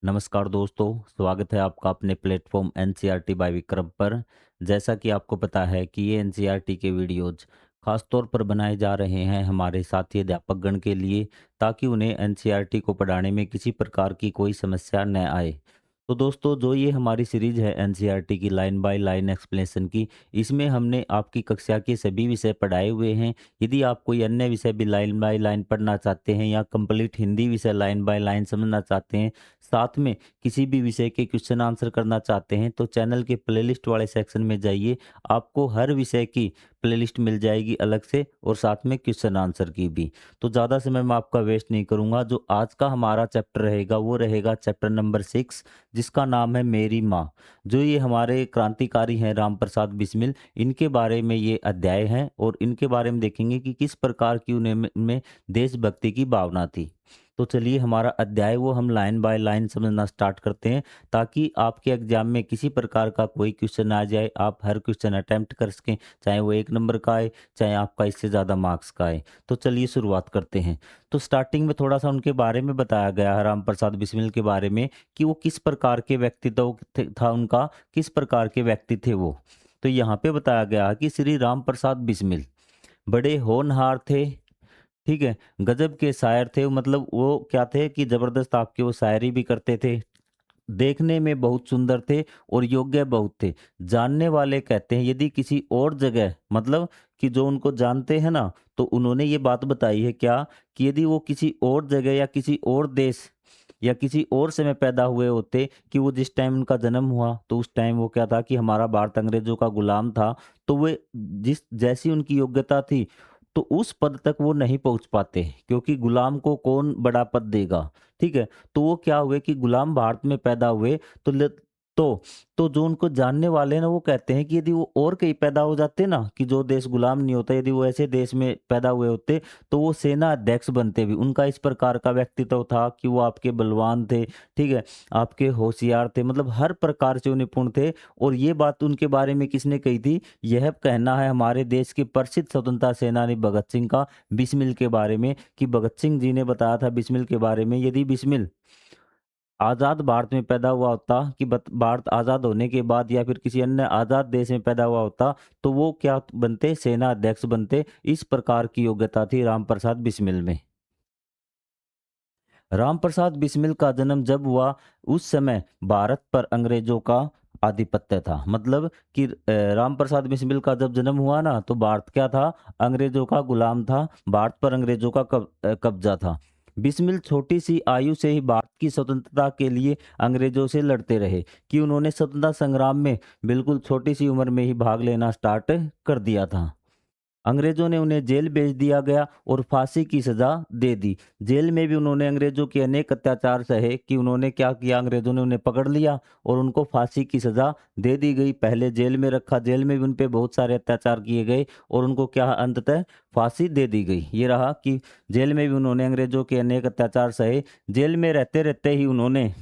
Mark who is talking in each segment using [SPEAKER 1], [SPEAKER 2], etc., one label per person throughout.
[SPEAKER 1] नमस्कार दोस्तों, स्वागत है आपका अपने प्लेटफॉर्म एनसीईआरटी बाय विक्रम पर। जैसा कि आपको पता है कि ये एनसीईआरटी के वीडियोज़ ख़ास तौर पर बनाए जा रहे हैं हमारे साथी अध्यापकगण के लिए, ताकि उन्हें एनसीईआरटी को पढ़ाने में किसी प्रकार की कोई समस्या न आए। तो दोस्तों, जो ये हमारी सीरीज़ है एनसीईआरटी की लाइन बाय लाइन एक्सप्लेनेशन की, इसमें हमने आपकी कक्षा के सभी विषय पढ़ाए हुए हैं। यदि आप कोई अन्य विषय भी लाइन बाय लाइन पढ़ना चाहते हैं या कंप्लीट हिंदी विषय लाइन बाय लाइन समझना चाहते हैं, साथ में किसी भी विषय के क्वेश्चन आंसर करना चाहते हैं, तो चैनल के प्लेलिस्ट वाले सेक्शन में जाइए। आपको हर विषय की प्लेलिस्ट मिल जाएगी अलग से, और साथ में क्वेश्चन आंसर की भी। तो ज़्यादा समय मैं आपका वेस्ट नहीं करूंगा। जो आज का हमारा चैप्टर रहेगा वो रहेगा चैप्टर नंबर 6, जिसका नाम है मेरी माँ। जो ये हमारे क्रांतिकारी हैं राम प्रसाद बिस्मिल, इनके बारे में ये अध्याय है, और इनके बारे में देखेंगे कि किस प्रकार की उन्हें में देशभक्ति की भावना थी। तो चलिए, हमारा अध्याय वो हम लाइन बाय लाइन समझना स्टार्ट करते हैं, ताकि आपके एग्जाम में किसी प्रकार का कोई क्वेश्चन आ जाए, आप हर क्वेश्चन अटेम्प्ट कर सकें, चाहे वो 1 नंबर का आए, चाहे आपका इससे ज़्यादा मार्क्स का आए। तो चलिए शुरुआत करते हैं। तो स्टार्टिंग में थोड़ा सा उनके बारे में बताया गया है, राम प्रसाद बिस्मिल के बारे में, कि वो किस प्रकार के व्यक्तित्व था उनका, किस प्रकार के व्यक्ति थे वो। तो यहाँ पे बताया गया है कि श्री राम प्रसाद बिस्मिल बड़े होनहार थे। ठीक है, गजब के शायर थे। मतलब वो क्या थे कि जबरदस्त आपके वो शायरी भी करते थे, देखने में बहुत सुंदर थे और योग्य बहुत थे। जानने वाले कहते हैं यदि किसी और जगह, मतलब कि जो उनको जानते हैं ना, तो उन्होंने ये बात बताई है क्या, कि यदि वो किसी और जगह या किसी और देश या किसी और समय पैदा हुए होते, कि वो जिस टाइम उनका जन्म हुआ तो उस टाइम वो क्या था कि हमारा भारत अंग्रेजों का गुलाम था, तो वे जिस जैसी उनकी योग्यता थी, तो उस पद तक वो नहीं पहुंच पाते, क्योंकि गुलाम को कौन बड़ा पद देगा। ठीक है, तो वो क्या हुए कि गुलाम भारत में पैदा हुए। तो तो तो जो उनको जानने वाले हैं ना, वो कहते हैं कि यदि वो और कहीं पैदा हो जाते ना, कि जो देश गुलाम नहीं होता, यदि वो ऐसे देश में पैदा हुए होते, तो वो सेना अध्यक्ष बनते भी। उनका इस प्रकार का व्यक्तित्व था कि वो आपके बलवान थे, ठीक है, आपके होशियार थे, मतलब हर प्रकार से वो निपुण थे। और ये बात उनके बारे में किसने कही थी? यह कहना है हमारे देश के प्रसिद्ध स्वतंत्रता सेनानी भगत सिंह का, बिस्मिल के बारे में, कि भगत सिंह जी ने बताया था बिस्मिल के बारे में, यदि बिस्मिल आज़ाद भारत में पैदा हुआ होता, कि भारत आज़ाद होने के बाद या फिर किसी अन्य आज़ाद देश में पैदा हुआ होता, तो वो क्या बनते? सेना अध्यक्ष बनते। इस प्रकार की योग्यता थी राम प्रसाद बिस्मिल में। रामप्रसाद बिस्मिल का जन्म जब हुआ, उस समय भारत पर अंग्रेजों का आधिपत्य था। मतलब कि रामप्रसाद बिस्मिल का जब जन्म हुआ ना, तो भारत क्या था? अंग्रेजों का गुलाम था, भारत पर अंग्रेजों का कब्जा था। बिस्मिल छोटी सी आयु से ही भारत की स्वतंत्रता के लिए अंग्रेजों से लड़ते रहे, कि उन्होंने स्वतंत्रता संग्राम में बिल्कुल छोटी सी उम्र में ही भाग लेना स्टार्ट कर दिया था। अंग्रेजों ने उन्हें जेल भेज दिया गया और फांसी की सजा दे दी। जेल में भी उन्होंने अंग्रेजों के अनेक अत्याचार सहे, कि उन्होंने क्या किया, अंग्रेजों ने उन्हें पकड़ लिया और उनको फांसी की सजा दे दी गई। पहले जेल में रखा, जेल में भी उन पे बहुत सारे अत्याचार किए गए और उनको क्या अंततः फांसी दे दी गई। ये रहा कि जेल में भी उन्होंने अंग्रेजों के अनेक अत्याचार सहे। जेल में रहते रहते ही उन्होंने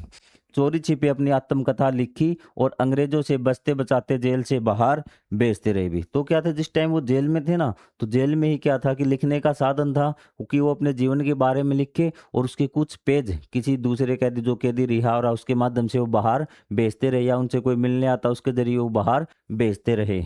[SPEAKER 1] चोरी छिपे अपनी आत्मकथा लिखी और अंग्रेजों से बचते बचाते जेल से बाहर भेजते रहे भी। तो क्या था, जिस टाइम वो जेल में थे ना, तो जेल में ही क्या था कि लिखने का साधन था, कि वो अपने जीवन के बारे में लिखे और उसके कुछ पेज किसी दूसरे कैदी, जो कैदी रिहा हो रहा, उसके माध्यम से वो बाहर भेजते रहे, या उनसे कोई मिलने आता उसके जरिए वो बाहर भेजते रहे।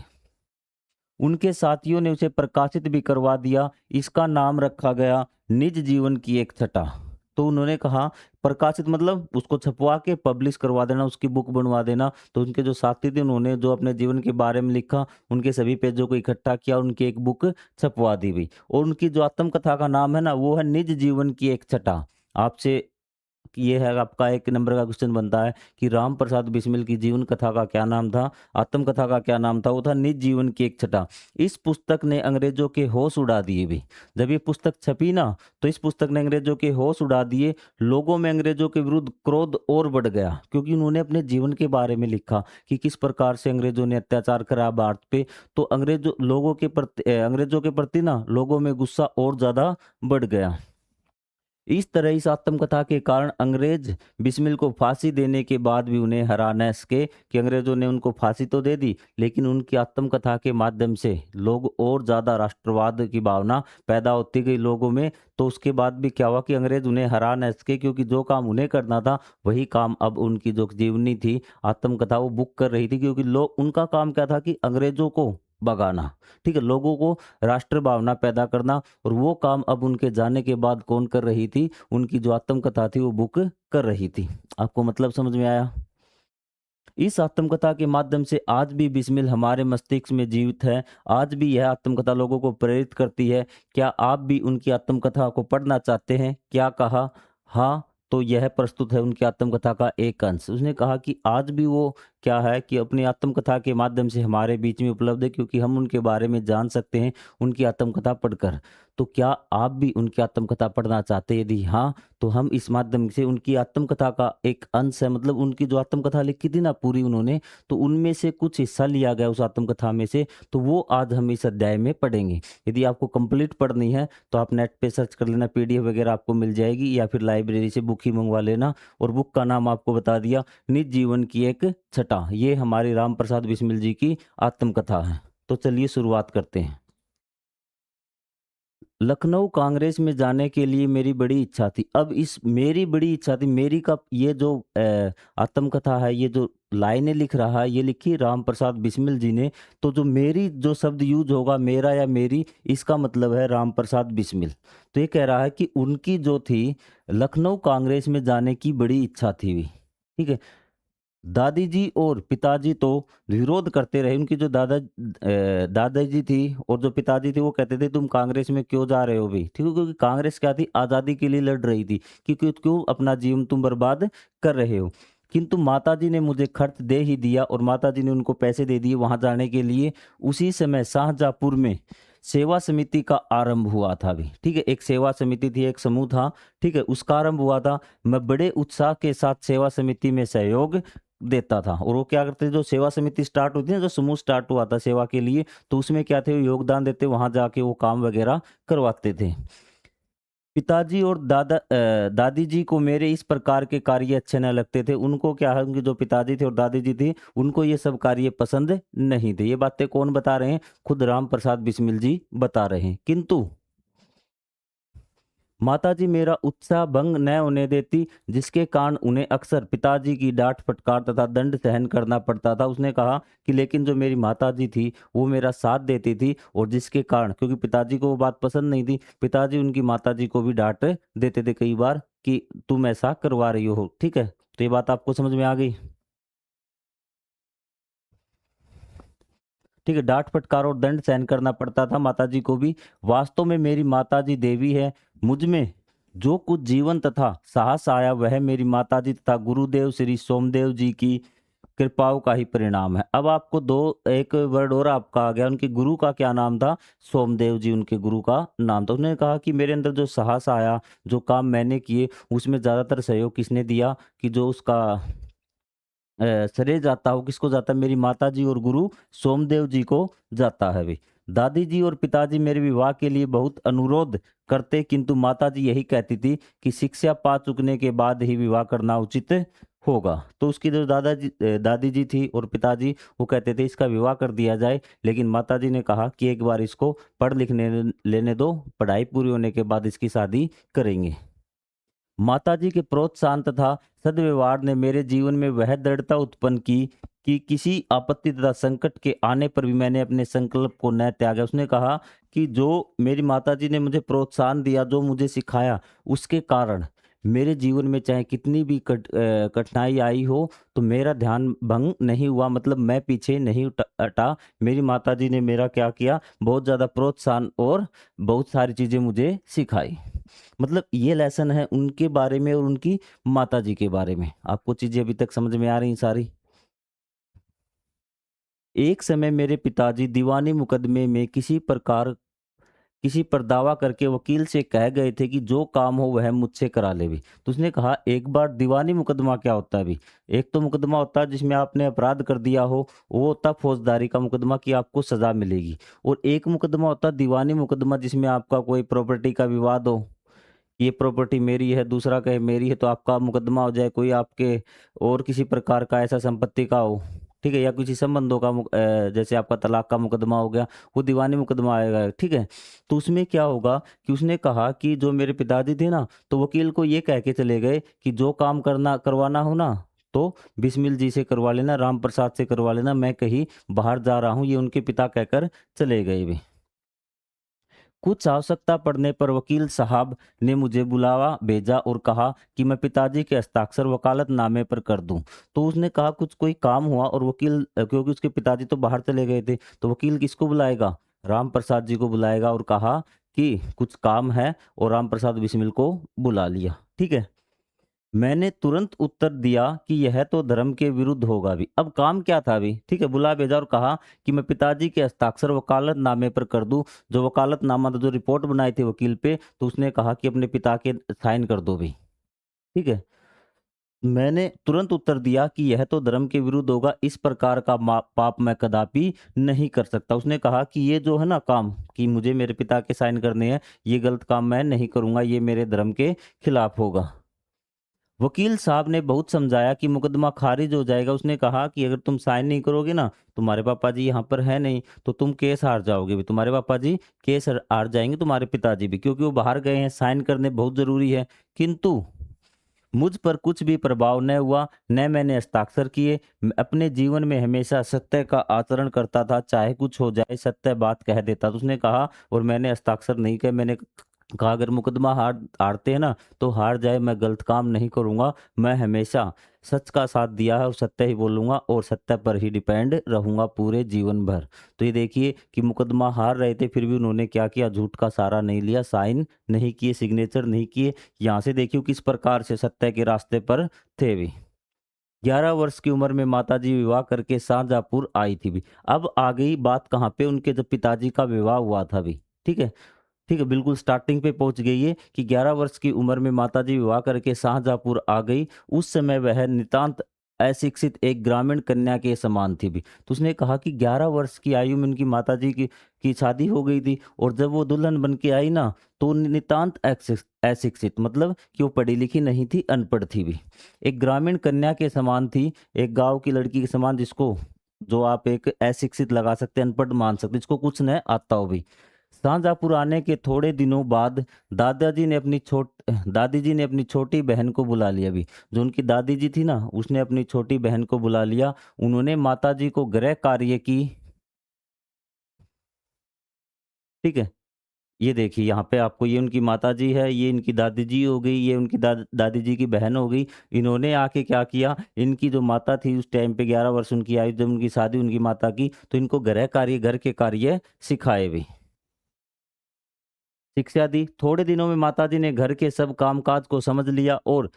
[SPEAKER 1] उनके साथियों ने उसे प्रकाशित भी करवा दिया। इसका नाम रखा गया निज जीवन की एक छटा। तो उन्होंने कहा, प्रकाशित मतलब उसको छपवा के पब्लिश करवा देना, उसकी बुक बनवा देना। तो उनके जो साथी थे, उन्होंने जो अपने जीवन के बारे में लिखा, उनके सभी पेजों को इकट्ठा किया, उनकी एक बुक छपवा दी गई। और उनकी जो आत्मकथा का नाम है ना, वो है निज जीवन की एक छटा। आपसे ये है, आपका 1 नंबर का क्वेश्चन बनता है कि राम प्रसाद बिस्मिल की जीवन कथा का क्या नाम था, आत्मकथा का क्या नाम था? वो था निज जीवन की एक छटा। इस पुस्तक ने अंग्रेजों के होश उड़ा दिए भी। जब ये पुस्तक छपी ना, तो इस पुस्तक ने अंग्रेजों के होश उड़ा दिए। लोगों में अंग्रेजों के विरुद्ध क्रोध और बढ़ गया, क्योंकि उन्होंने अपने जीवन के बारे में लिखा कि किस प्रकार से अंग्रेजों ने अत्याचार करा भारत पे। तो अंग्रेजों के प्रति ना लोगों में गुस्सा और ज्यादा बढ़ गया। इस तरह इस आत्मकथा के कारण अंग्रेज बिस्मिल को फांसी देने के बाद भी उन्हें हरा न सके कि अंग्रेजों ने उनको फांसी तो दे दी, लेकिन उनकी आत्मकथा के माध्यम से लोग और ज़्यादा राष्ट्रवाद की भावना पैदा होती गई लोगों में। तो उसके बाद भी क्या हुआ कि अंग्रेज उन्हें हरा न सके, क्योंकि जो काम उन्हें करना था वही काम अब उनकी जो जीवनी थी आत्मकथा वो बुक कर रही थी, क्योंकि लोग उनका काम क्या था कि अंग्रेजों को भगाना, ठीक है, लोगों को राष्ट्र भावना पैदा करना। और वो काम अब उनके जाने के बाद कौन कर रही थी? उनकी जो आत्मकथा थी वो बुक कर रही थी। आपको मतलब समझ में आया? इस आत्मकथा के माध्यम से आज भी बिस्मिल हमारे मस्तिष्क में जीवित है। आज भी यह आत्मकथा लोगों को प्रेरित करती है। क्या आप भी उनकी आत्मकथा को पढ़ना चाहते हैं? क्या कहा? हाँ, तो यह प्रस्तुत है उनकी आत्मकथा का एक अंश। उसने कहा कि आज भी वो क्या है कि अपनी आत्मकथा के माध्यम से हमारे बीच में उपलब्ध है, क्योंकि हम उनके बारे में जान सकते हैं उनकी आत्मकथा पढ़कर। तो क्या आप भी उनकी आत्मकथा पढ़ना चाहते हैं? यदि हाँ, तो हम इस माध्यम से उनकी आत्मकथा का एक अंश है, मतलब उनकी जो आत्मकथा लिखी थी ना पूरी उन्होंने, तो उनमें से कुछ हिस्सा लिया गया उस आत्मकथा में से, तो वो आज हम इस अध्याय में पढ़ेंगे। यदि आपको कंप्लीट पढ़नी है तो आप नेट पे सर्च कर लेना, पीडीएफ वगैरह आपको मिल जाएगी, या फिर लाइब्रेरी से बुक ही मंगवा लेना। और बुक का नाम आपको बता दिया, निज जीवन की एक छटा। ये हमारे राम प्रसाद बिस्मिल जी की आत्मकथा है। तो चलिए शुरुआत करते हैं। लखनऊ कांग्रेस में जाने के लिए मेरी बड़ी इच्छा थी। अब इस मेरी बड़ी इच्छा थी, मेरी का ये जो आत्मकथा है, ये जो लाइनें लिख रहा है, ये लिखी राम प्रसाद बिस्मिल जी ने। तो जो मेरी जो शब्द यूज होगा, मेरा या मेरी, इसका मतलब है राम प्रसाद बिस्मिल। तो ये कह रहा है कि उनकी जो थी लखनऊ कांग्रेस में जाने की बड़ी इच्छा थी भी, ठीक है। दादी जी और पिताजी तो विरोध करते रहे। उनकी जो दादाजी थी और जो पिताजी थे वो कहते थे तुम कांग्रेस में क्यों जा रहे हो भी, ठीक है, क्योंकि कांग्रेस क्या थी, आज़ादी के लिए लड़ रही थी, क्योंकि क्यों अपना जीवन तुम बर्बाद कर रहे हो। किंतु माताजी ने मुझे खर्च दे ही दिया और माताजी ने उनको पैसे दे दिए वहां जाने के लिए। उसी समय शाहजहाँपुर में सेवा समिति का आरंभ हुआ था भी, ठीक है, एक सेवा समिति थी, एक समूह था, ठीक है, उसका आरंभ हुआ था। मैं बड़े उत्साह के साथ सेवा समिति में सहयोग देता था। और वो क्या करते थे, जो सेवा समिति स्टार्ट होती है ना, जो समूह स्टार्ट हुआ था सेवा के लिए, तो उसमें क्या थे, वो योगदान देते, वहां जाके वो काम वगैरह करवाते थे। पिताजी और दादी जी को मेरे इस प्रकार के कार्य अच्छे न लगते थे। उनको क्या है, उनके जो पिताजी थे और दादी जी थी, उनको ये सब कार्य पसंद नहीं थे। ये बातें कौन बता रहे हैं? खुद राम प्रसाद बिस्मिल जी बता रहे हैं। किंतु माताजी मेरा उत्साह भंग न होने देती, जिसके कारण उन्हें अक्सर पिताजी की डांट फटकार तथा दंड सहन करना पड़ता था। उसने कहा कि लेकिन जो मेरी माताजी थी वो मेरा साथ देती थी, और जिसके कारण, क्योंकि पिताजी को वो बात पसंद नहीं थी, पिताजी उनकी माताजी को भी डांट देते थे कई बार कि तुम ऐसा करवा रही हो, ठीक है। तो ये बात आपको समझ में आ गई? ठीक है, डांट फटकार और दंड सहन करना पड़ता था माताजी को भी। वास्तव में मेरी माताजी देवी है। मुझ में जो कुछ जीवन तथा साहस आया वह मेरी माताजी तथा गुरुदेव श्री सोमदेव जी की कृपाओं का ही परिणाम है। अब आपको दो एक वर्ड और आपका आ गया, उनके गुरु का क्या नाम था? सोमदेव जी उनके गुरु का नाम था। उन्होंने कहा कि मेरे अंदर जो साहस आया, जो काम मैंने किए, उसमें ज़्यादातर सहयोग किसने दिया, कि जो उसका श्रेय जाता हो, किसको जाता है? मेरी माताजी और गुरु सोमदेव जी को जाता है भी। दादी जी और पिताजी मेरे विवाह के लिए बहुत अनुरोध करते, किंतु माताजी यही कहती थी कि शिक्षा पा चुकने के बाद ही विवाह करना उचित होगा। तो उसकी जो दादी जी थी और पिताजी, वो कहते थे इसका विवाह कर दिया जाए, लेकिन माताजी ने कहा कि एक बार इसको पढ़ लिखने लेने दो, पढ़ाई पूरी होने के बाद इसकी शादी करेंगे। माताजी के प्रोत्साहन तथा सद्व्यवहार ने मेरे जीवन में वह दृढ़ता उत्पन्न की कि किसी आपत्ति तथा संकट के आने पर भी मैंने अपने संकल्प को न त्यागा। उसने कहा कि जो मेरी माताजी ने मुझे प्रोत्साहन दिया, जो मुझे सिखाया, उसके कारण मेरे जीवन में चाहे कितनी भी कठिनाई आई हो, तो मेरा ध्यान भंग नहीं हुआ, मतलब मैं पीछे नहीं हटा। मेरी माताजी ने मेरा क्या किया, बहुत ज़्यादा प्रोत्साहन और बहुत सारी चीज़ें मुझे सिखाई। मतलब ये लेसन है उनके बारे में और उनकी माताजी के बारे में। आपको चीजें अभी तक समझ में आ रही हैं सारी? एक समय मेरे पिताजी दीवानी मुकदमे में किसी पर दावा करके वकील से कह गए थे कि जो काम हो वह मुझसे करा ले भी। तो उसने कहा एक बार दीवानी मुकदमा क्या होता है भी? एक तो मुकदमा होता है जिसमें आपने अपराध कर दिया हो, वो होता है फौजदारी का मुकदमा कि आपको सजा मिलेगी। और एक मुकदमा होता है दीवानी मुकदमा, जिसमें आपका कोई प्रॉपर्टी का विवाद हो, ये प्रॉपर्टी मेरी है, दूसरा कहे मेरी है, तो आपका मुकदमा हो जाए, कोई आपके और किसी प्रकार का ऐसा संपत्ति का हो, ठीक है? या किसी संबंधों का जैसे आपका तलाक का मुकदमा हो गया, वो दीवानी मुकदमा आएगा, ठीक है? तो उसमें क्या होगा कि उसने कहा कि जो मेरे पिताजी थे ना, तो वकील को ये कह के चले गए कि जो काम करवाना हो ना, तो बिस्मिल जी से करवा लेना, राम प्रसाद से करवा लेना, मैं कहीं बाहर जा रहा हूँ, ये उनके पिता कहकर चले गए भी। कुछ आवश्यकता पड़ने पर वकील साहब ने मुझे बुलावा भेजा और कहा कि मैं पिताजी के हस्ताक्षर वकालतनामे पर कर दूं। तो उसने कहा कुछ कोई काम हुआ और वकील क्योंकि उसके पिताजी तो बाहर चले गए थे, तो वकील किसको बुलाएगा? राम प्रसाद जी को बुलाएगा और कहा कि कुछ काम है, और राम प्रसाद बिस्मिल को बुला लिया। ठीक है। मैंने तुरंत उत्तर दिया कि यह तो धर्म के विरुद्ध होगा भी। अब काम क्या था अभी? ठीक है, बुला भेजा और कहा कि मैं पिताजी के हस्ताक्षर वकालतनामे पर कर दूं। जो वकालतनामा था, जो रिपोर्ट बनाई थी वकील पे, तो उसने कहा कि अपने पिता के साइन कर दो भी। ठीक है। मैंने तुरंत उत्तर दिया कि यह तो धर्म के विरुद्ध होगा, इस प्रकार का पाप मैं कदापि नहीं कर सकता। उसने कहा कि ये जो है ना काम, कि मुझे मेरे पिता के साइन करने हैं, ये गलत काम मैं नहीं करूंगा, ये मेरे धर्म के खिलाफ होगा। वकील साहब ने बहुत समझाया कि मुकदमा खारिज हो जाएगा। उसने कहा कि अगर तुम साइन नहीं करोगे ना, तुम्हारे पापा जी यहाँ पर है नहीं, तो तुम केस हार जाओगे भी। तुम्हारे पापा जी केस हार जाएंगे, तुम्हारे पिताजी भी, क्योंकि वो बाहर गए हैं, साइन करने बहुत जरूरी है। किंतु मुझ पर कुछ भी प्रभाव न हुआ, न मैंने हस्ताक्षर किए। मैं अपने जीवन में हमेशा सत्य का आचरण करता था, चाहे कुछ हो जाए सत्य बात कह देता। तो उसने कहा, और मैंने हस्ताक्षर नहीं किए। मैंने कहा अगर मुकदमा हारते हैं ना, तो हार जाए, मैं गलत काम नहीं करूंगा। मैं हमेशा सच का साथ दिया है और सत्य ही बोलूंगा और सत्य पर ही डिपेंड रहूंगा पूरे जीवन भर। तो ये देखिए कि मुकदमा हार रहे थे, फिर भी उन्होंने क्या किया, झूठ का सहारा नहीं लिया, साइन नहीं किए, सिग्नेचर नहीं किए। यहाँ से देखियो किस प्रकार से सत्य के रास्ते पर थे भी। 11 वर्ष की उम्र में माताजी विवाह करके शाहजहाँपुर आई थी भी। अब आ गई बात कहाँ पे, उनके जब पिताजी का विवाह हुआ था भी। ठीक है। ठीक है, बिल्कुल स्टार्टिंग पे पहुंच गई है कि 11 वर्ष की उम्र में माताजी विवाह करके शाहजहाँपुर आ गई। उस समय वह नितांत अशिक्षित एक ग्रामीण कन्या के समान थी भी। तो उसने कहा कि 11 वर्ष की आयु में उनकी माताजी की शादी हो गई थी, और जब वो दुल्हन बन के आई ना, तो नितांत अशिक्षित मतलब कि वो पढ़ी लिखी नहीं थी, अनपढ़ थी भी। एक ग्रामीण कन्या के समान थी, एक गांव की लड़की के समान, जिसको जो आप एक अशिक्षित लगा सकते हैं, अनपढ़ मान सकते, जिसको कुछ न आता हो भी। शाहजहाँपुर आने के थोड़े दिनों बाद दादी जी ने अपनी छोटी बहन को बुला लिया भी। जो उनकी दादी जी थी ना, उसने अपनी छोटी बहन को बुला लिया। उन्होंने माता जी को गृह कार्य की। ठीक है। ये देखिए यहाँ पे आपको, ये उनकी माता जी है, ये इनकी दादी जी हो गई, ये उनकी दादी जी की बहन हो गई। इन्होंने आके क्या किया, इनकी जो माता थी उस टाइम पे 11 वर्ष उनकी आयु, जब उनकी शादी उनकी माता की, तो इनको गृह कार्य, घर के कार्य सिखाए भी, शिक्षा दी। थोड़े दिनों में माताजी ने घर के सब कामकाज को समझ लिया और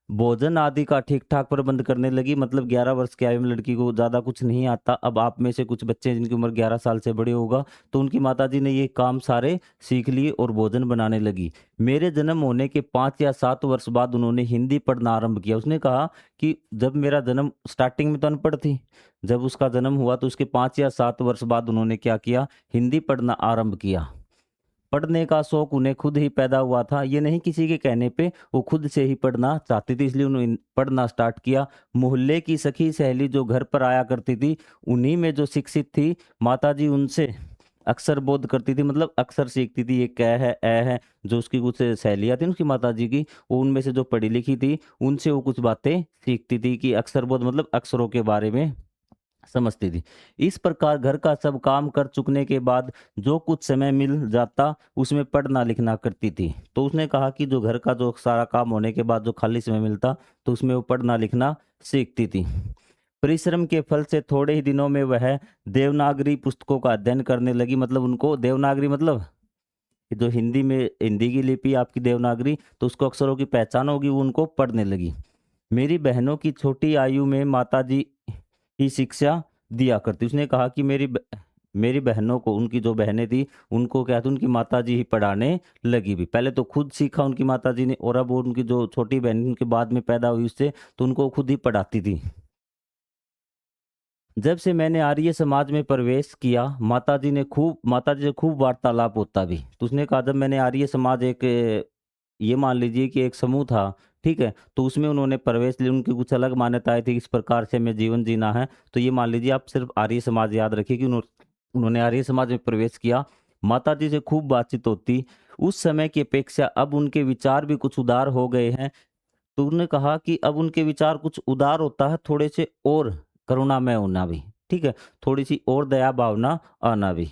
[SPEAKER 1] भोजन आदि का ठीक-ठाक प्रबंध करने लगी। मतलब 11 वर्ष की आयु में लड़की को ज़्यादा कुछ नहीं आता। अब आप में से कुछ बच्चे जिनकी उम्र 11 साल से बड़े होगा, तो उनकी माताजी ने ये काम सारे सीख लिए और भोजन बनाने लगी। मेरे जन्म होने के 5 या 7 वर्ष बाद उन्होंने हिंदी पढ़ना आरंभ किया। उसने कहा कि जब मेरा जन्म, स्टार्टिंग में तो अनपढ़ थी, जब उसका जन्म हुआ तो उसके 5 या 7 वर्ष बाद उन्होंने क्या किया, हिंदी पढ़ना आरंभ किया। पढ़ने का शौक उन्हें खुद ही पैदा हुआ था, ये नहीं किसी के कहने पे, वो खुद से ही पढ़ना चाहती थी, इसलिए उन्होंने पढ़ना स्टार्ट किया। मोहल्ले की सखी सहेली जो घर पर आया करती थी, उन्हीं में जो शिक्षित थी, माताजी उनसे अक्षर बोध करती थी, मतलब अक्षर सीखती थी। ये क है, ए है, जो उसकी कुछ सहेलियाँ थी उसकी माताजी की, वो उनमें से जो पढ़ी लिखी थी, उनसे वो कुछ बातें सीखती थी, कि अक्षर बोध मतलब अक्षरों के बारे में समझती थी। इस प्रकार घर का सब काम कर चुकने के बाद जो कुछ समय मिल जाता, उसमें पढ़ना लिखना करती थी। तो उसने कहा कि जो घर का जो सारा काम होने के बाद जो खाली समय मिलता, तो उसमें वो पढ़ना लिखना सीखती थी। परिश्रम के फल से थोड़े ही दिनों में वह देवनागरी पुस्तकों का अध्ययन करने लगी। मतलब उनको देवनागरी, मतलब जो हिंदी में, हिंदी की लिपि आपकी देवनागरी, तो उसको अक्षरों की पहचान होगी, वो उनको पढ़ने लगी। मेरी बहनों की छोटी आयु में माताजी ही शिक्षा दिया करती। उसने कहा कि मेरी बहनों को, उनकी जो बहनें थी, उनको क्या था, उनकी माताजी ही पढ़ाने लगी भी। पहले तो खुद सीखा उनकी माताजी ने, और अब वो उनकी जो छोटी बहन उनके बाद में पैदा हुई उससे, तो उनको खुद ही पढ़ाती थी। जब से मैंने आर्य समाज में प्रवेश किया, माताजी से खूब वार्तालाप होता भी। तो उसने कहा जब मैंने आर्य समाज, एक ये मान लीजिए कि एक समूह था, ठीक है? तो उसमें उन्होंने प्रवेश लिया, उनकी कुछ अलग मान्यताएँ थी, इस प्रकार से हमें जीवन जीना है। तो ये मान लीजिए आप सिर्फ़ आर्य समाज याद रखिए कि उन्होंने आर्य समाज में प्रवेश किया। माताजी से खूब बातचीत होती। उस समय की अपेक्षा अब उनके विचार भी कुछ उदार हो गए हैं। तो उन्होंने कहा कि अब उनके विचार कुछ उदार होता है, थोड़े से और करुणामय होना भी, ठीक है? थोड़ी-सी और दया भावना आना भी।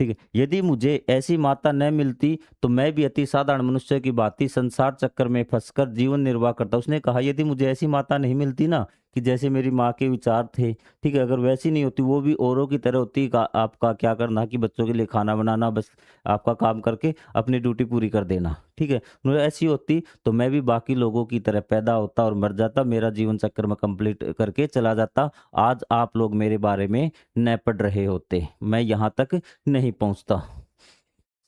[SPEAKER 1] ठीक है। यदि मुझे ऐसी माता न मिलती तो मैं भी अति साधारण मनुष्य की भांति संसार चक्कर में फंसकर जीवन निर्वाह करता। उसने कहा यदि मुझे ऐसी माता नहीं मिलती ना कि जैसे मेरी माँ के विचार थे, ठीक है, अगर वैसी नहीं होती, वो भी औरों की तरह होती का आपका क्या करना कि बच्चों के लिए खाना बनाना, बस आपका काम करके अपनी ड्यूटी पूरी कर देना, ठीक है। मुझे ऐसी होती तो मैं भी बाकी लोगों की तरह पैदा होता और मर जाता, मेरा जीवन चक्र में कंप्लीट करके चला जाता। आज आप लोग मेरे बारे में न पढ़ रहे होते, मैं यहाँ तक नहीं पहुँचता।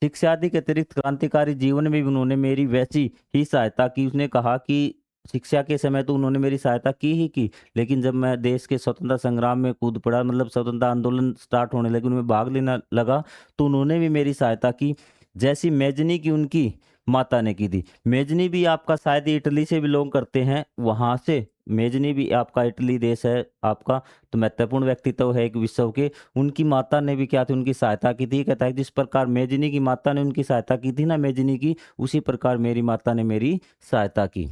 [SPEAKER 1] शिक्षा आदि के अतिरिक्त क्रांतिकारी जीवन में भी उन्होंने मेरी वैसी ही सहायता की। उसने कहा कि शिक्षा के समय तो उन्होंने मेरी सहायता की ही की, लेकिन जब मैं देश के स्वतंत्रता संग्राम में कूद पड़ा, मतलब स्वतंत्रता आंदोलन स्टार्ट होने लगे, उनमें भाग लेना लगा, तो उन्होंने भी मेरी सहायता की, जैसी मेजनी की उनकी माता ने की थी। मेजनी भी आपका शायद ये इटली से बिलोंग करते हैं, वहाँ से मेजनी भी आपका इटली देश है आपका, तो महत्वपूर्ण व्यक्तित्व है एक विश्व के। उनकी माता ने भी क्या थी, उनकी सहायता की थी। कहता है जिस प्रकार मेजनी की माता ने उनकी सहायता की थी ना मेजनी की, उसी प्रकार मेरी माता ने मेरी सहायता की।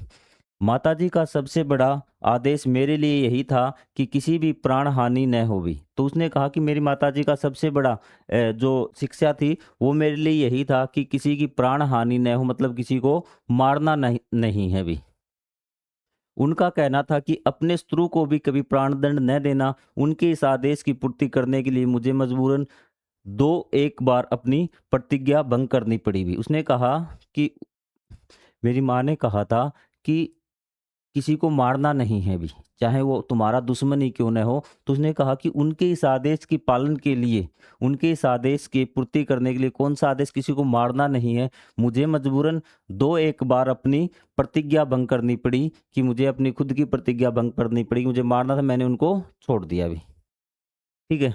[SPEAKER 1] माताजी का सबसे बड़ा आदेश मेरे लिए यही था कि किसी भी प्राण हानि न होवी। तो उसने कहा कि मेरी माताजी का सबसे बड़ा जो शिक्षा थी वो मेरे लिए यही था कि किसी की प्राण हानि न हो, मतलब किसी को मारना नहीं नहीं है भी। उनका कहना था कि अपने शत्रु को भी कभी प्राणदंड न देना। उनके इस आदेश की पूर्ति करने के लिए मुझे मजबूरन 2-1 बार अपनी प्रतिज्ञा भंग करनी पड़ी भी। उसने कहा कि मेरी माँ ने कहा था कि किसी को मारना नहीं है भी, चाहे वो तुम्हारा दुश्मन ही क्यों न हो। तो उसने कहा कि उनके इस आदेश के पालन के लिए, उनके इस आदेश की पूर्ति करने के लिए, कौन-सा आदेश, किसी को मारना नहीं है, मुझे मजबूरन 2-1 बार अपनी प्रतिज्ञा भंग करनी पड़ी कि मुझे अपनी खुद की प्रतिज्ञा भंग करनी पड़ी, मुझे मारना था, मैंने उनको छोड़ दिया भी। ठीक है?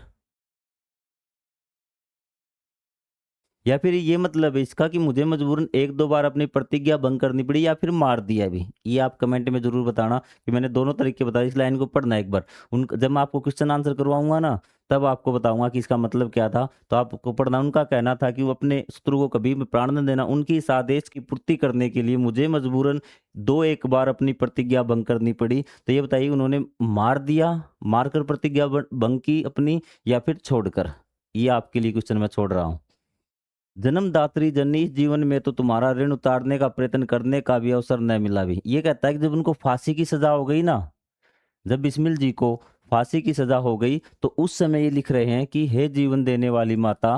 [SPEAKER 1] या फिर ये मतलब है इसका कि मुझे मजबूरन 1-2 बार अपनी प्रतिज्ञा भंग करनी पड़ी या फिर मार दिया भी? ये आप कमेंट में ज़रूर बताना कि मैंने दोनों तरीके बताए, इस लाइन को पढ़ना एक बार। जब मैं आपको क्वेश्चन आंसर करवाऊँगा ना, तब आपको बताऊँगा कि इसका मतलब क्या था, तो आपको पढ़ना। उनका कहना था कि वो अपने शत्रु को कभी भी प्राण न देना। उनकी इस आदेश की पूर्ति करने के लिए मुझे मजबूरन 2-1 बार अपनी प्रतिज्ञा भंग करनी पड़ी। तो ये बताइए उन्होंने मार दिया, मारकर प्रतिज्ञा भंग की अपनी, या फिर छोड़कर? ये आपके लिए क्वेश्चन मैं छोड़ रहा हूँ। जन्मदात्री जननी, इस जीवन में तो तुम्हारा ऋण उतारने का प्रयत्न करने का भी अवसर न मिला भी। ये कहता है कि जब उनको फांसी की सजा हो गई ना, जब बिस्मिल जी को फांसी की सजा हो गई, तो उस समय ये लिख रहे हैं कि हे जीवन देने वाली माता,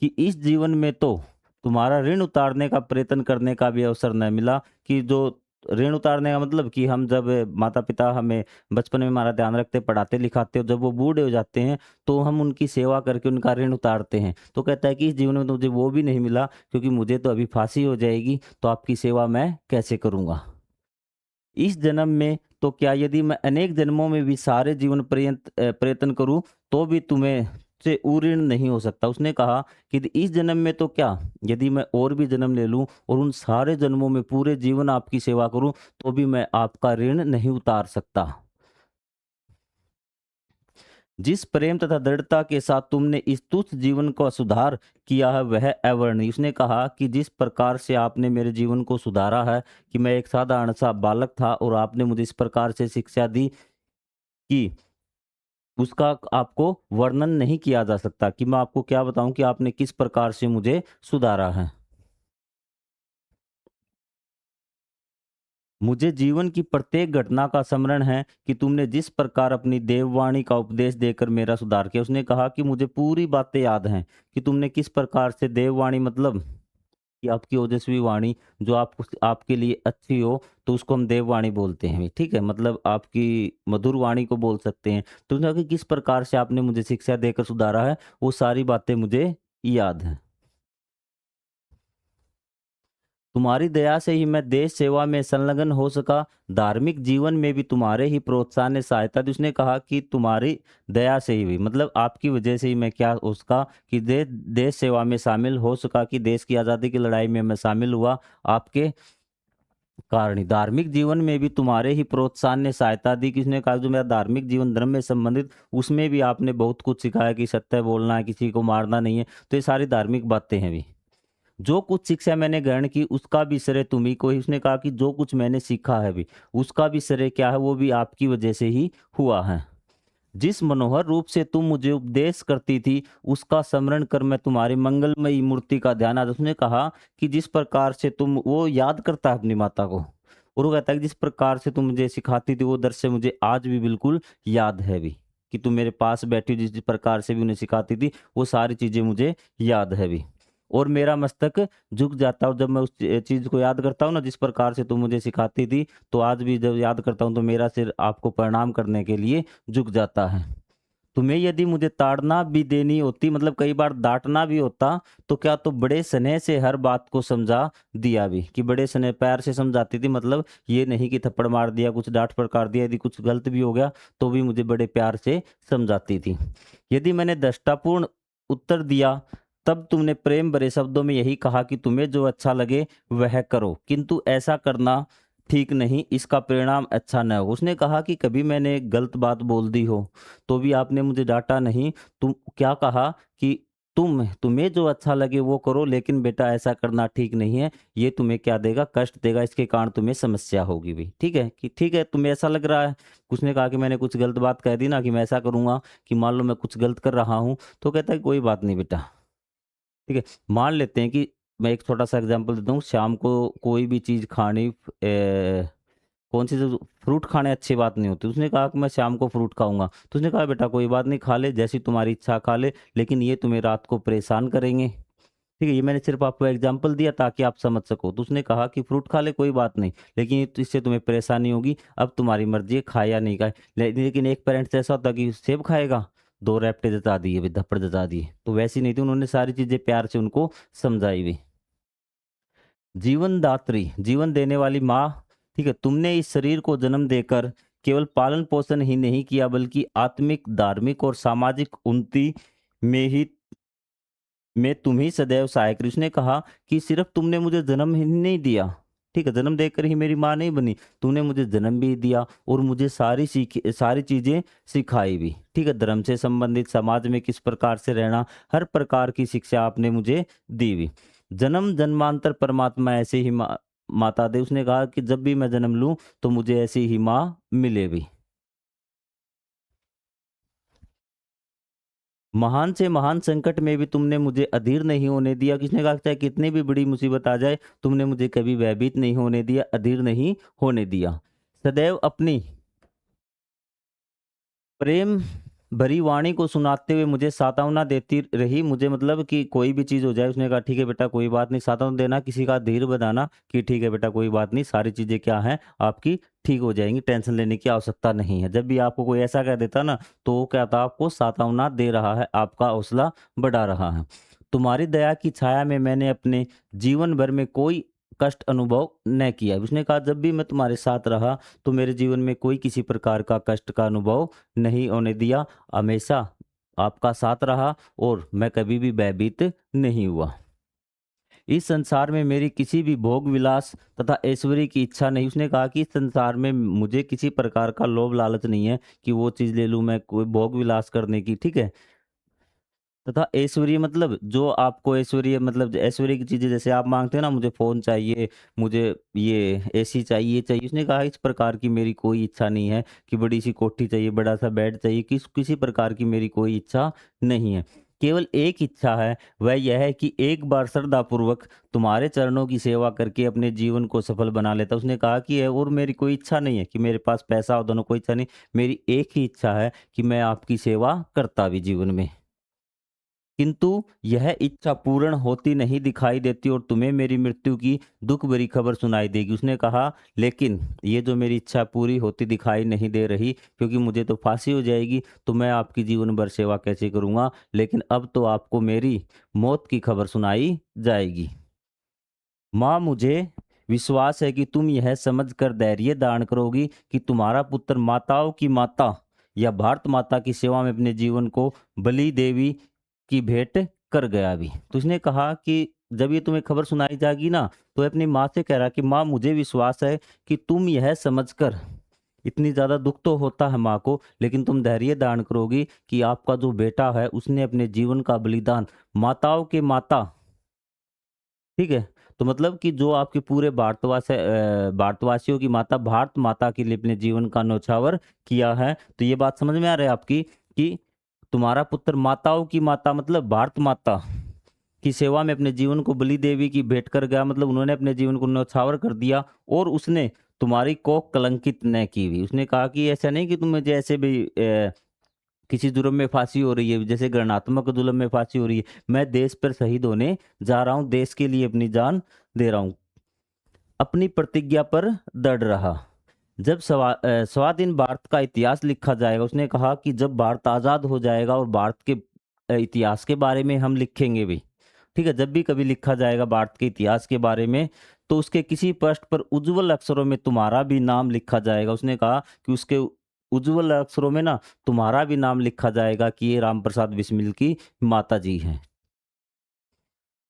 [SPEAKER 1] कि इस जीवन में तो तुम्हारा ऋण उतारने का प्रयत्न करने का भी अवसर न मिला। कि जो ऋण उतारने का मतलब कि हम जब माता पिता हमें बचपन में हमारा ध्यान रखते, पढ़ाते लिखाते, और जब वो बूढ़े हो जाते हैं तो हम उनकी सेवा करके उनका ऋण उतारते हैं। तो कहता है कि इस जीवन में तो मुझे वो भी नहीं मिला, क्योंकि मुझे तो अभी फांसी हो जाएगी, तो आपकी सेवा मैं कैसे करूँगा। इस जन्म में तो क्या, यदि मैं अनेक जन्मों में भी सारे जीवन पर्यंत प्रयत्न करूं, तो भी तुम्हें से ऊऋण नहीं हो सकता। उसने कहा कि यदि इस जन्म में तो क्या, यदि मैं और भी जन्म ले लूं और उन सारे जन्मों में पूरे जीवन आपकी सेवा करूं, तो भी मैं आपका ऋण नहीं उतार सकता। जिस प्रेम तथा दृढ़ता के साथ तुमने इस तुच्छ जीवन का सुधार किया है वह अवर्णनीय। उसने कहा कि जिस प्रकार से आपने मेरे जीवन को सुधारा है, कि मैं एक साधारण सा बालक था और आपने मुझे इस प्रकार से शिक्षा दी कि उसका आपको वर्णन नहीं किया जा सकता। कि मैं आपको क्या बताऊं कि आपने किस प्रकार से मुझे सुधारा है। मुझे जीवन की प्रत्येक घटना का स्मरण है कि तुमने जिस प्रकार अपनी देववाणी का उपदेश देकर मेरा सुधार किया। उसने कहा कि मुझे पूरी बातें याद हैं कि तुमने किस प्रकार से देववाणी, मतलब कि आपकी ओजस्वी वाणी जो आपके लिए अच्छी हो, तो उसको हम देववाणी बोलते हैं, ठीक है? मतलब आपकी मधुर वाणी को बोल सकते हैं। तो उसने कहा कि किस प्रकार से आपने मुझे शिक्षा देकर सुधारा है, वो सारी बातें मुझे याद हैं। तुम्हारी दया से ही मैं देश सेवा में संलग्न हो सका, धार्मिक जीवन में भी तुम्हारे ही प्रोत्साहन ने सहायता दी। उसने कहा कि तुम्हारी दया से ही हुई, मतलब आपकी वजह से ही मैं क्या उसका कि देश सेवा में शामिल हो सका, कि देश की आज़ादी की लड़ाई में मैं शामिल हुआ आपके कारण ही। धार्मिक जीवन में भी तुम्हारे ही प्रोत्साहन ने सहायता दी। किसने कहा जो मेरा धार्मिक जीवन धर्म में संबंधित, उसमें भी आपने बहुत कुछ सिखाया कि सत्य बोलना है, किसी को मारना नहीं है। तो ये सारी धार्मिक बातें हैं भी। जो कुछ शिक्षा मैंने ग्रहण की उसका भी श्रेय तुम्ही को ही। उसने कहा कि जो कुछ मैंने सीखा है भी, उसका भी श्रेय क्या है, वो भी आपकी वजह से ही हुआ है। जिस मनोहर रूप से तुम मुझे उपदेश करती थी, उसका स्मरण कर मैं तुम्हारी मंगलमयी मूर्ति का ध्यान आज। उसने कहा कि जिस प्रकार से तुम, वो याद करता है अपनी माता को, और वो कहता है कि जिस प्रकार से तुम मुझे सिखाती थी, वो दृश्य मुझे आज भी बिल्कुल याद है भी, कि तुम मेरे पास बैठी हो, जिस प्रकार से भी उन्हें सिखाती थी, वो सारी चीजें मुझे याद है भी। और मेरा मस्तक झुक जाता है, और जब मैं उस चीज को याद करता हूँ ना, जिस प्रकार से तुम मुझे सिखाती थी, तो आज भी जब याद करता हूँ तो मेरा सिर आपको प्रणाम करने के लिए झुक जाता है। तुम्हें यदि मुझे ताड़ना भी देनी होती, मतलब कई बार डांटना भी होता, तो क्या तो बड़े स्नेह से हर बात को समझा दिया भी, कि बड़े स्नेह प्यार से समझाती थी। मतलब ये नहीं कि थप्पड़ मार दिया, कुछ डांट फटकार दिया, यदि कुछ गलत भी हो गया तो भी मुझे बड़े प्यार से समझाती थी। यदि मैंने दृष्टापूर्ण उत्तर दिया, तब तुमने प्रेम भरे शब्दों में यही कहा कि तुम्हें जो अच्छा लगे वह करो, किंतु ऐसा करना ठीक नहीं, इसका परिणाम अच्छा न हो। उसने कहा कि कभी मैंने गलत बात बोल दी हो तो भी आपने मुझे डांटा नहीं। तुम क्या कहा कि तुम्हें जो अच्छा लगे वो करो, लेकिन बेटा ऐसा करना ठीक नहीं है, ये तुम्हें क्या देगा, कष्ट देगा, इसके कारण तुम्हें समस्या होगी भी। ठीक है कि ठीक है, तुम्हें ऐसा लग रहा है। उसने कहा कि मैंने कुछ गलत बात कह दी ना, कि मैं ऐसा करूंगा कि मान लो मैं कुछ गलत कर रहा हूँ, तो कहता है कोई बात नहीं बेटा। ठीक है, मान लेते हैं कि मैं एक छोटा सा एग्जांपल देता हूँ, शाम को कोई भी चीज़ खानी, कौन सी चीज़, फ्रूट खाने अच्छी बात नहीं होती। उसने कहा कि मैं शाम को फ्रूट खाऊंगा, तो उसने कहा बेटा कोई बात नहीं, खा ले, जैसी तुम्हारी इच्छा खा ले, लेकिन ये तुम्हें रात को परेशान करेंगे। ठीक है, ये मैंने सिर्फ आपको एग्जांपल दिया ताकि आप समझ सको। तो उसने कहा कि फ्रूट खा ले कोई बात नहीं, लेकिन इससे तुम्हें परेशानी होगी, अब तुम्हारी मर्जी है, खाए या नहीं खाए। लेकिन एक पेरेंट्स ऐसा होता कि सेब खाएगा, दो रैपटे जता दिए भी, धप्पड़ जता दिए। तो वैसी नहीं थी, उन्होंने सारी चीजें प्यार से उनको समझाई भी। जीवन दात्री, जीवन देने वाली माँ, ठीक है, तुमने इस शरीर को जन्म देकर केवल पालन पोषण ही नहीं किया, बल्कि आत्मिक, धार्मिक और सामाजिक उन्नति में ही, मैं तुम ही सदैव सहायक रही। उसने कहा कि सिर्फ तुमने मुझे जन्म ही नहीं दिया, ठीक है, जन्म देकर ही मेरी माँ नहीं बनी, तुमने मुझे जन्म भी दिया और मुझे सारी चीजें सिखाई भी। ठीक है, धर्म से संबंधित, समाज में किस प्रकार से रहना, हर प्रकार की शिक्षा आपने मुझे दी भी। जन्म जन्मांतर परमात्मा ऐसे ही माता दे। उसने कहा कि जब भी मैं जन्म लूं तो मुझे ऐसी ही माँ मिले भी। महान से महान संकट में भी तुमने मुझे अधीर नहीं होने दिया। किसने कहा चाहे कितनी भी बड़ी मुसीबत आ जाए, तुमने मुझे कभी भयभीत नहीं होने दिया, अधीर नहीं होने दिया। सदैव अपनी प्रेम भरी वाणी को सुनाते हुए मुझे सांत्वना देती रही। मुझे मतलब कि कोई भी चीज़ हो जाए, उसने कहा ठीक है बेटा कोई बात नहीं, सांत्वना देना, किसी का धीर बधाना कि ठीक है बेटा कोई बात नहीं, सारी चीज़ें क्या हैं आपकी ठीक हो जाएंगी, टेंशन लेने की आवश्यकता नहीं है। जब भी आपको कोई ऐसा कह देता ना, तो वो क्या था, आपको सांत्वना दे रहा है, आपका हौसला बढ़ा रहा है। तुम्हारी दया की छाया में मैंने अपने जीवन भर में कोई कष्ट अनुभव न किया। उसने कहा जब भी मैं तुम्हारे साथ रहा तो मेरे जीवन में कोई किसी प्रकार का कष्ट का अनुभव नहीं होने दिया, हमेशा आपका साथ रहा और मैं कभी भी भयभीत नहीं हुआ। इस संसार में मेरी किसी भी भोग विलास तथा ऐश्वर्य की इच्छा नहीं। उसने कहा कि इस संसार में मुझे किसी प्रकार का लोभ लालच नहीं है कि वो चीज़ ले लूँ मैं, कोई भोग विलास करने की। ठीक है, तथा ऐश्वर्य मतलब जो आपको ऐश्वर्य, मतलब ऐश्वर्य की चीजें जैसे आप मांगते हैं ना, मुझे फोन चाहिए, मुझे ये एसी चाहिए, ये चाहिए। उसने कहा इस प्रकार की मेरी कोई इच्छा नहीं है कि बड़ी सी कोठी चाहिए, बड़ा सा बेड चाहिए, किसी प्रकार की मेरी कोई इच्छा नहीं है। केवल एक इच्छा है, वह यह है कि एक बार श्रद्धा पूर्वक तुम्हारे चरणों की सेवा करके अपने जीवन को सफल बना लेता। उसने कहा कि और मेरी कोई इच्छा नहीं है कि मेरे पास पैसा हो, दोनों कोई इच्छा नहीं, मेरी एक ही इच्छा है कि मैं आपकी सेवा करता भी जीवन में। किंतु यह इच्छा पूर्ण होती नहीं दिखाई देती और तुम्हें मेरी मृत्यु की दुख भरी खबर सुनाई देगी। उसने कहा लेकिन ये जो मेरी इच्छा पूरी होती दिखाई नहीं दे रही, क्योंकि मुझे तो फांसी हो जाएगी, तो मैं आपकी जीवन भर सेवा कैसे करूंगा, लेकिन अब तो आपको मेरी मौत की खबर सुनाई जाएगी। माँ, मुझे विश्वास है कि तुम यह समझकर धैर्य धारण करोगी कि तुम्हारा पुत्र माताओं की माता या भारत माता की सेवा में अपने जीवन को बलि देवी की भेंट कर गया भी। तो उसने कहा कि जब ये तुम्हें खबर सुनाई जाएगी ना, तो अपनी माँ से कह रहा कि माँ, मुझे विश्वास है कि तुम यह समझकर, इतनी ज्यादा दुख तो होता है माँ को, लेकिन तुम धैर्य धारण करोगी कि आपका जो बेटा है उसने अपने जीवन का बलिदान माताओं के माता, ठीक है, तो मतलब कि जो आपके पूरे भारतवासियों की माता भारत माता के लिए अपने जीवन का न्यौछावर किया है। तो ये बात समझ में आ रही है आपकी कि तुम्हारा पुत्र माताओं की माता मतलब भारत माता की सेवा में अपने जीवन को बलि देवी की भेंट कर गया, मतलब उन्होंने अपने जीवन को न्यौछावर कर दिया और उसने तुम्हारी कोख कलंकित न की हुई। उसने कहा कि ऐसा नहीं कि तुम मुझे ऐसे भी किसी जुर्म में फांसी हो रही है, जैसे गणनात्मक जुल्म में फांसी हो रही है, मैं देश पर शहीद होने जा रहा हूँ, देश के लिए अपनी जान दे रहा हूँ, अपनी प्रतिज्ञा पर दृढ़ रहा। जब सवा दिन भारत का इतिहास लिखा जाएगा, उसने कहा कि जब भारत आज़ाद हो जाएगा और भारत के इतिहास के बारे में हम लिखेंगे भी, ठीक है, जब भी कभी लिखा जाएगा भारत के इतिहास के बारे में, तो उसके किसी पृष्ठ पर उज्जवल अक्षरों में तुम्हारा भी नाम लिखा जाएगा। उसने कहा कि उसके उज्जवल अक्षरों में ना तुम्हारा भी नाम लिखा जाएगा कि ये राम प्रसाद बिस्मिल की माता जी हैं।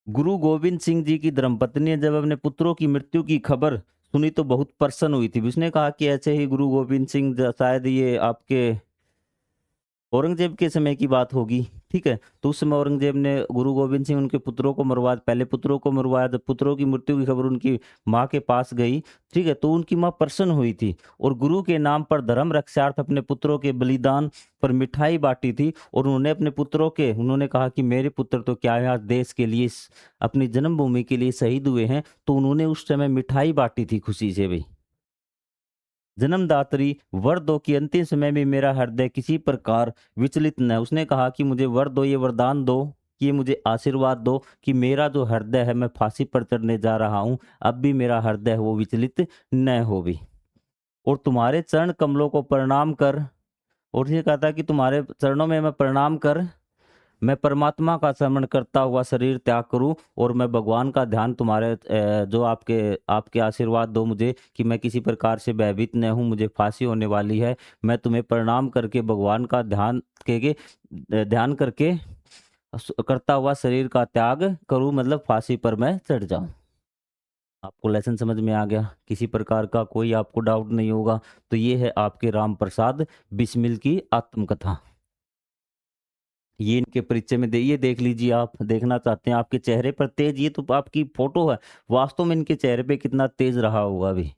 [SPEAKER 1] गुरु गोविंद सिंह जी की धर्मपत्नी ने जब अपने पुत्रों की मृत्यु की खबर सुनी तो बहुत प्रसन्न हुई थी। उसने कहा कि ऐसे ही गुरु गोविंद सिंह शायद ये आपके औरंगजेब के समय की बात होगी, ठीक है, तो उस समय औरंगजेब ने गुरु गोविंद सिंह उनके पुत्रों को मरवा, पहले पुत्रों को मरवाया, जब पुत्रों की मृत्यु की खबर उनकी माँ के पास गई, ठीक है, तो उनकी माँ प्रसन्न हुई थी और गुरु के नाम पर धर्म रक्षार्थ अपने पुत्रों के बलिदान पर मिठाई बांटी थी। और उन्होंने अपने पुत्रों के, उन्होंने कहा कि मेरे पुत्र तो क्या है आज देश के लिए, अपनी जन्मभूमि के लिए शहीद हुए हैं, तो उन्होंने उस समय मिठाई बांटी थी खुशी से भी। जन्मदात्री वर दो कि अंतिम समय में मेरा हृदय किसी प्रकार विचलित न है। उसने कहा कि मुझे वर दो, ये वरदान दो, कि ये मुझे आशीर्वाद दो कि मेरा जो हृदय है, मैं फांसी पर चढ़ने जा रहा हूँ, अब भी मेरा हृदय है वो विचलित न हो भी। और तुम्हारे चरण कमलों को प्रणाम कर, और ये कहता कि तुम्हारे चरणों में मैं प्रणाम कर मैं परमात्मा का स्मरण करता हुआ शरीर त्याग करूं और मैं भगवान का ध्यान तुम्हारे जो आपके आपके आशीर्वाद दो मुझे कि मैं किसी प्रकार से भयभीत न हूं, मुझे फांसी होने वाली है, मैं तुम्हें प्रणाम करके भगवान का ध्यान करके करता हुआ शरीर का त्याग करूं, मतलब फांसी पर मैं चढ़ जाऊं। आपको लेसन समझ में आ गया, किसी प्रकार का कोई आपको डाउट नहीं होगा। तो ये है आपके राम प्रसाद बिस्मिल की आत्मकथा। ये इनके परिचय में ये देख लीजिए, आप देखना चाहते हैं आपके चेहरे पर तेज, ये तो आपकी फोटो है, वास्तव में इनके चेहरे पे कितना तेज रहा होगा अभी।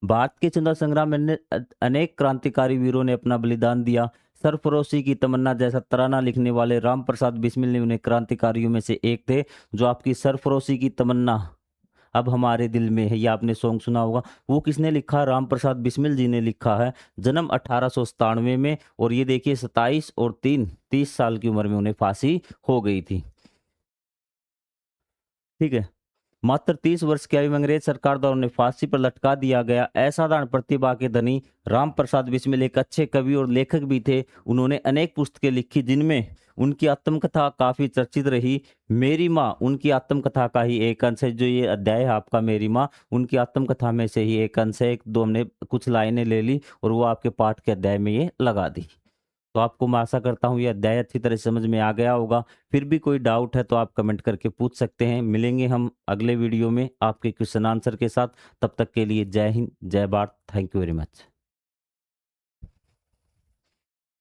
[SPEAKER 1] भारत के स्वतंत्रता संग्राम में अनेक क्रांतिकारी वीरों ने अपना बलिदान दिया। सरफरोशी की तमन्ना जैसा तराना लिखने वाले राम प्रसाद बिस्मिल ने उन्हें क्रांतिकारियों में से एक थे। जो आपकी सरफरोशी की तमन्ना अब हमारे दिल में है, ये आपने सॉन्ग सुना होगा, वो किसने लिखा? राम प्रसाद बिस्मिल जी ने लिखा है, जन्म 1897 में। और ये देखिए 27 और 3 30 साल की उम्र में उन्हें फांसी हो गई थी, ठीक है। मात्र 30 वर्ष की आयु में अंग्रेज सरकार द्वारा उन्हें फांसी पर लटका दिया गया। असाधारण प्रतिभा के धनी राम प्रसाद बिस्मिल एक अच्छे कवि और लेखक भी थे। उन्होंने अनेक पुस्तकें लिखी जिनमें उनकी आत्मकथा काफी चर्चित रही। मेरी माँ उनकी आत्मकथा का ही एक अंश है। जो ये अध्याय है आपका मेरी माँ, उनकी आत्मकथा में से ही एक अंश है। एक दो हमने कुछ लाइनें ले ली और वो आपके पाठ के अध्याय में ये लगा दी। तो आपको मैं आशा करता हूँ ये अध्याय अच्छी तरह से समझ में आ गया होगा। फिर भी कोई डाउट है तो आप कमेंट करके पूछ सकते हैं। मिलेंगे हम अगले वीडियो में आपके क्वेश्चन आंसर के साथ। तब तक के लिए जय हिंद, जय Bharat. Thank you very much.